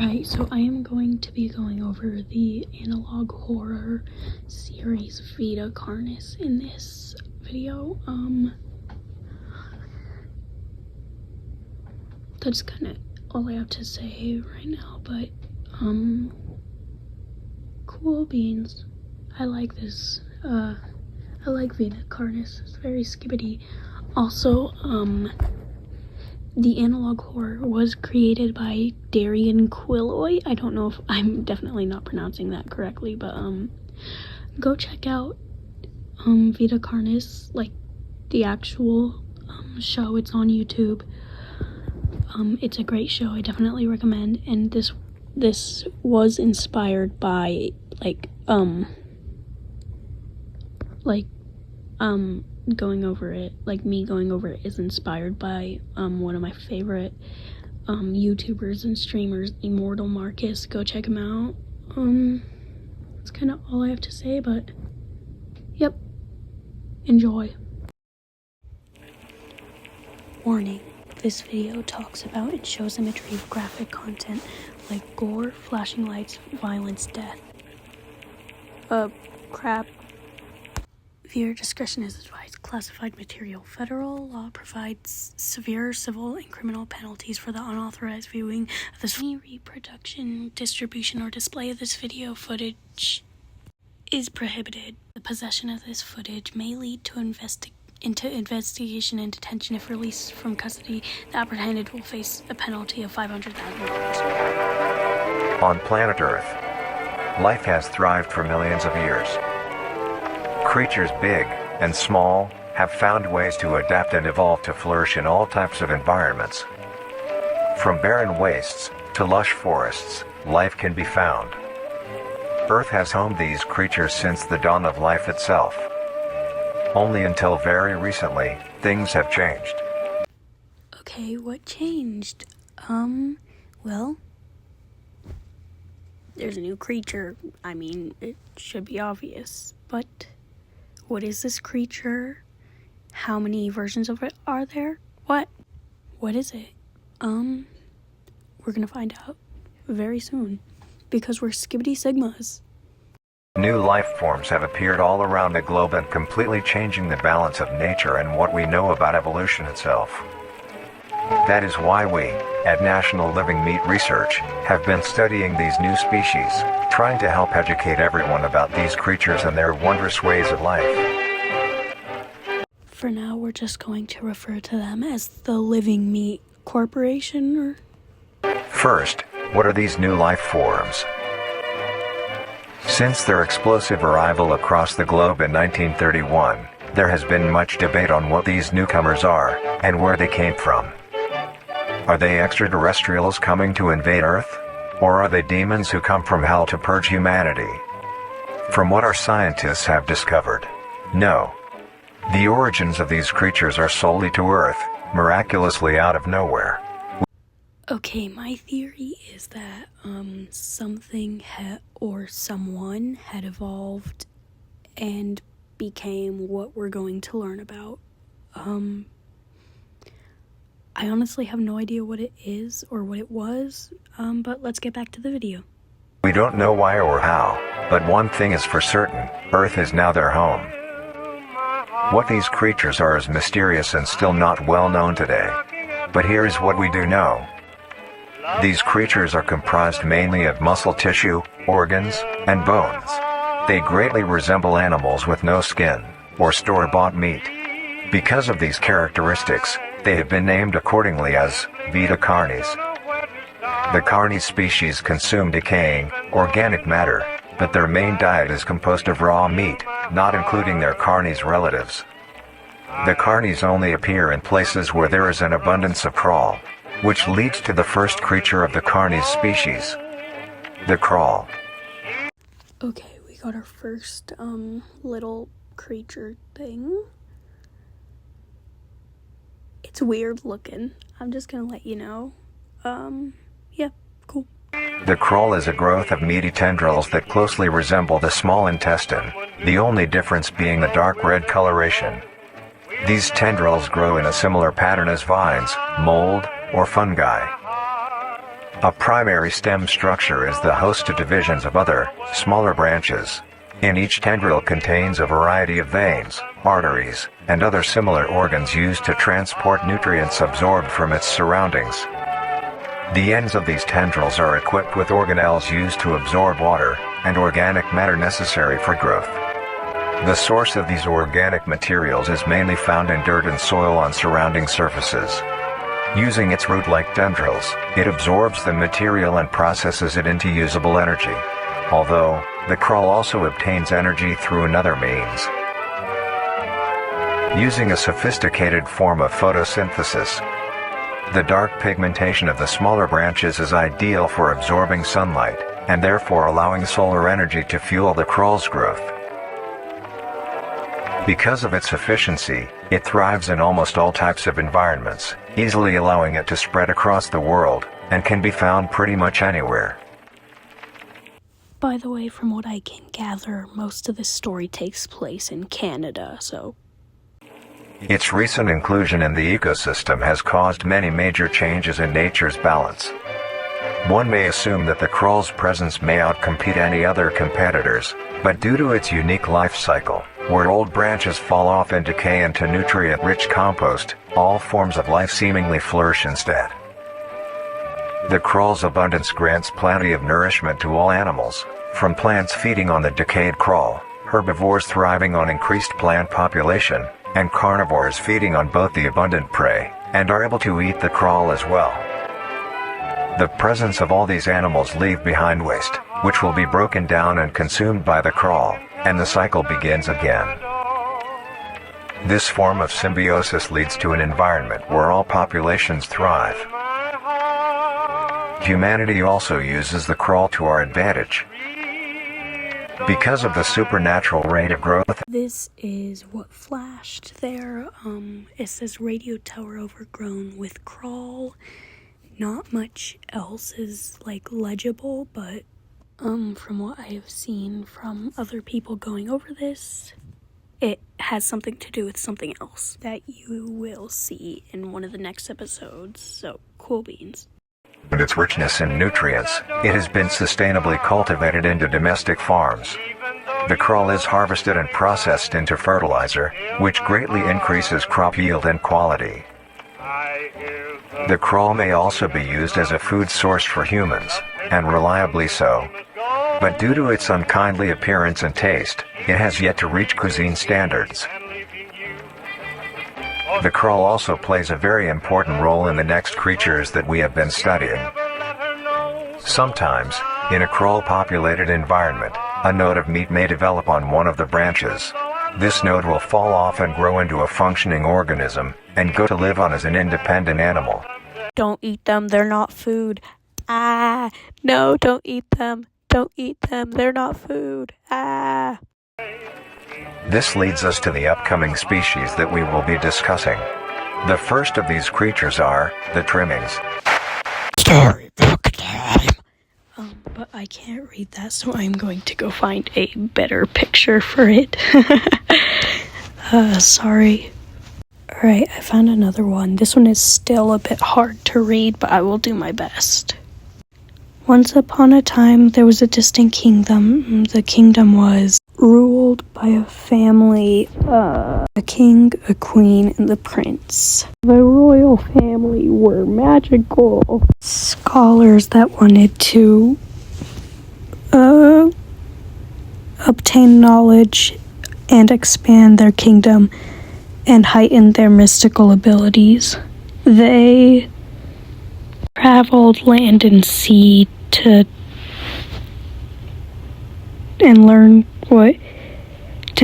Alright, so I am going to be going over the analog horror series Vita Carnis in this video. That's kind of all I have to say right now, but cool beans. I like this. I like Vita Carnis. It's very skibbity. Also, the analog horror was created by Darian Quilloy. I don't know if I'm definitely not pronouncing that correctly, but go check out Vita Carnis, like the actual show. It's on YouTube. It's a great show. I definitely recommend. And this was inspired by going over it, me going over it is inspired by one of my favorite YouTubers and streamers, EmortalMarcus. Go check him out. That's kind of all I have to say, but yep, enjoy. Warning, this video talks about and shows imagery of graphic content like gore, flashing lights, violence, death. Crap. Viewer discretion is advised. Classified material. Federal law provides severe civil and criminal penalties for the unauthorized viewing of this. Any reproduction, distribution, or display of this video footage is prohibited. The possession of this footage may lead to investigation and detention. If released from custody, the apprehended will face a penalty of $500,000. On planet Earth, life has thrived for millions of years. Creatures big and small have found ways to adapt and evolve to flourish in all types of environments. From barren wastes to lush forests, life can be found. Earth has homed these creatures since the dawn of life itself. Only until very recently, things have changed. Okay, what changed? Well, there's a new creature. I mean, it should be obvious, but what is this creature? How many versions of it are there? What is it? We're gonna find out very soon, because we're Skibbity Sigmas. New life forms have appeared all around the globe and completely changing the balance of nature and what we know about evolution itself. That is why we, at National Living Meat Research, have been studying these new species, trying to help educate everyone about these creatures and their wondrous ways of life. For now, we're just going to refer to them as the Living Meat Corporation, First, what are these new life forms? Since their explosive arrival across the globe in 1931, there has been much debate on what these newcomers are, and where they came from. Are they extraterrestrials coming to invade Earth? Or are they demons who come from hell to purge humanity? From what our scientists have discovered, no. The origins of these creatures are solely to Earth, miraculously out of nowhere. Okay, my theory is that something or someone had evolved and became what we're going to learn about. I honestly have no idea what it is or what it was, but let's get back to the video. We don't know why or how, but one thing is for certain, Earth is now their home. What these creatures are is mysterious and still not well known today. But here is what we do know. These creatures are comprised mainly of muscle tissue, organs, and bones. They greatly resemble animals with no skin, or store-bought meat. Because of these characteristics, they have been named accordingly as Vita Carnis. The carnis species consume decaying, organic matter, but their main diet is composed of raw meat, not including their carnis relatives. The carnis only appear in places where there is an abundance of crawl, which leads to the first creature of the carnis species, the crawl. Okay, we got our first little creature thing. It's weird looking. I'm just gonna let you know. Yeah, cool. The crawl is a growth of meaty tendrils that closely resemble the small intestine, the only difference being the dark red coloration. These tendrils grow in a similar pattern as vines, mold, or fungi. A primary stem structure is the host to divisions of other, smaller branches. In each tendril contains a variety of veins, arteries, and other similar organs used to transport nutrients absorbed from its surroundings. The ends of these tendrils are equipped with organelles used to absorb water and organic matter necessary for growth. The source of these organic materials is mainly found in dirt and soil on surrounding surfaces. Using its root-like tendrils, it absorbs the material and processes it into usable energy. Although, the crawl also obtains energy through another means. Using a sophisticated form of photosynthesis, the dark pigmentation of the smaller branches is ideal for absorbing sunlight, and therefore allowing solar energy to fuel the crawl's growth. Because of its efficiency, it thrives in almost all types of environments, easily allowing it to spread across the world, and can be found pretty much anywhere. By the way, from what I can gather, most of this story takes place in Canada, so... Its recent inclusion in the ecosystem has caused many major changes in nature's balance. One may assume that the crawl's presence may outcompete any other competitors, but due to its unique life cycle, where old branches fall off and decay into nutrient-rich compost, all forms of life seemingly flourish instead. The crawl's abundance grants plenty of nourishment to all animals, from plants feeding on the decayed crawl, herbivores thriving on increased plant population, and carnivores feeding on both the abundant prey, and are able to eat the crawl as well. The presence of all these animals leave behind waste, which will be broken down and consumed by the crawl, and the cycle begins again. This form of symbiosis leads to an environment where all populations thrive. Humanity also uses the crawl to our advantage. Because of the supernatural rate of growth. This is what flashed there. It says radio tower overgrown with crawl. Not much else is legible, but from what I have seen from other people going over this, it has something to do with something else that you will see in one of the next episodes. So cool beans. And its richness in nutrients, it has been sustainably cultivated into domestic farms. The crawl is harvested and processed into fertilizer, which greatly increases crop yield and quality. The crawl may also be used as a food source for humans, and reliably so. But due to its unkindly appearance and taste, it has yet to reach cuisine standards. The crawl also plays a very important role in the next creatures that we have been studying. Sometimes, in a crawl-populated environment, a node of meat may develop on one of the branches. This node will fall off and grow into a functioning organism, and go to live on as an independent animal. Don't eat them, they're not food. No, don't eat them. Don't eat them, they're not food. This leads us to the upcoming species that we will be discussing. The first of these creatures are the trimmings. Storybook time. But I can't read that, so I'm going to go find a better picture for it. Sorry. Alright, I found another one. This one is still a bit hard to read, but I will do my best. Once upon a time, there was a distant kingdom. The kingdom was ruled by a family, a king, a queen, and the prince. The royal family were magical scholars that wanted to obtain knowledge and expand their kingdom and heighten their mystical abilities. They traveled land and sea to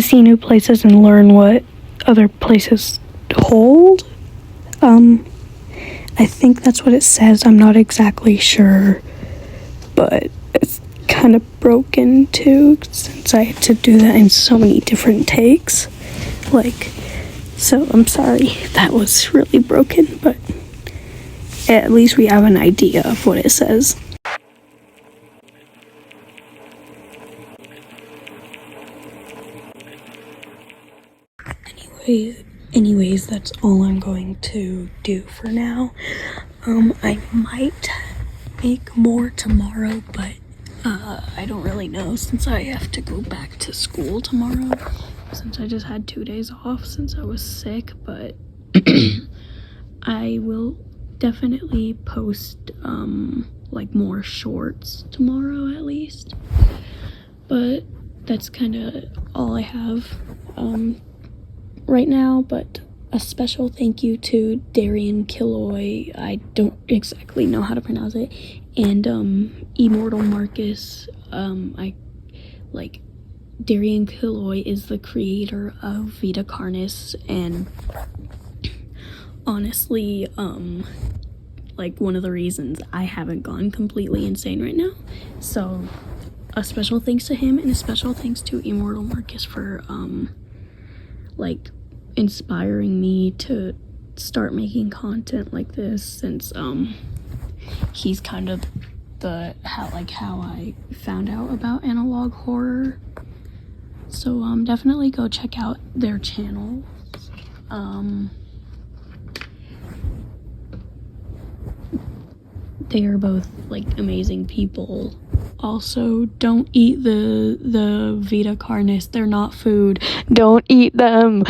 see new places and learn what other places hold. I think that's what it says. I'm not exactly sure, but it's kind of broken too, since I had to do that in so many different takes. So I'm sorry that was really broken, but at least we have an idea of what it says. Anyways, that's all I'm going to do for now. I might make more tomorrow, but I don't really know since I have to go back to school tomorrow, since I just had 2 days off since I was sick. But I will definitely post like more shorts tomorrow at least. But that's kind of all I have right now. But a special thank you to Darian Quilloy, I don't exactly know how to pronounce it, and EmortalMarcus. Darian Quilloy is the creator of Vita, carnis, and honestly, like one of the reasons I haven't gone completely insane right now. So a special thanks to him, and a special thanks to EmortalMarcus for like inspiring me to start making content like this, since he's kind of how I found out about analog horror. So definitely go check out their channel. They are both like amazing people. Also, don't eat the Vita carnis. They're not food. Don't eat them.